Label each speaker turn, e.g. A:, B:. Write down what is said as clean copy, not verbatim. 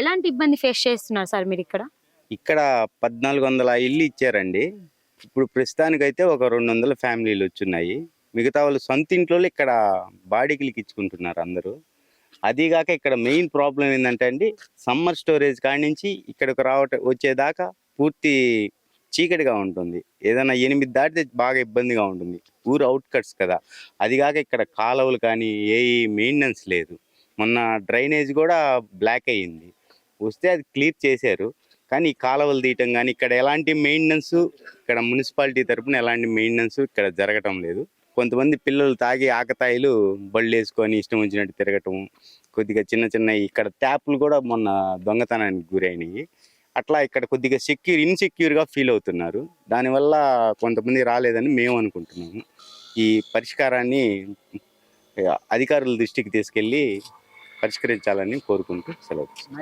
A: ఎలాంటి ఇబ్బంది ఫేస్ చేస్తున్నారు సార్ మీరు ఇక్కడ?
B: ఇక్కడ 1400 ఇల్లు ఇచ్చారండి. ఇప్పుడు ప్రస్తుతానికైతే ఒక 200 ఫ్యామిలీలు వచ్చున్నాయి. మిగతా వాళ్ళు సొంత ఇంట్లోళ్ళు ఇక్కడ బాడిగలకి ఇచ్చుకుంటున్నారు అందరూ. అదీగాక ఇక్కడ మెయిన్ ప్రాబ్లం ఏందంటే అండి, సమ్మర్ స్టోరేజ్ కాడి నుంచి ఇక్కడికి వచ్చేదాకా పూర్తి చీకటిగా ఉంటుంది. ఏదైనా 8 దాటితే బాగా ఇబ్బందిగా ఉంటుంది. ఊరు అవుట్‌కట్స్ కదా! అదిగాక ఇక్కడ కాలువలు కానీ మెయింటెనెన్స్ లేదు. మొన్న డ్రైనేజ్ కూడా బ్లాక్ అయ్యింది. వస్తే అది క్లియర్ చేశారు. కానీ ఈ కాలువలు తీయటం కానీ ఇక్కడ ఎలాంటి మెయింటెనెన్స్, ఇక్కడ మున్సిపాలిటీ తరపున ఎలాంటి మెయింటెనెన్స్ ఇక్కడ జరగటం లేదు. కొంతమంది పిల్లలు తాగి ఆకతాయిలు బళ్ళేసుకొని ఇష్టం వచ్చినట్టు తిరగటం, కొద్దిగా చిన్న చిన్న ఇక్కడ ట్యాప్లు కూడా మొన్న దొంగతనానికి గురైనవి. అట్లా ఇక్కడ కొద్దిగా ఇన్సెక్యూర్గా ఫీల్ అవుతున్నారు. దానివల్ల కొంతమంది రాలేదని మేము అనుకుంటున్నాము. ఈ పరిష్కారాన్ని అధికారుల దృష్టికి తీసుకెళ్ళి పరిష్కరించాలని కోరుకుంటూ సెలవు.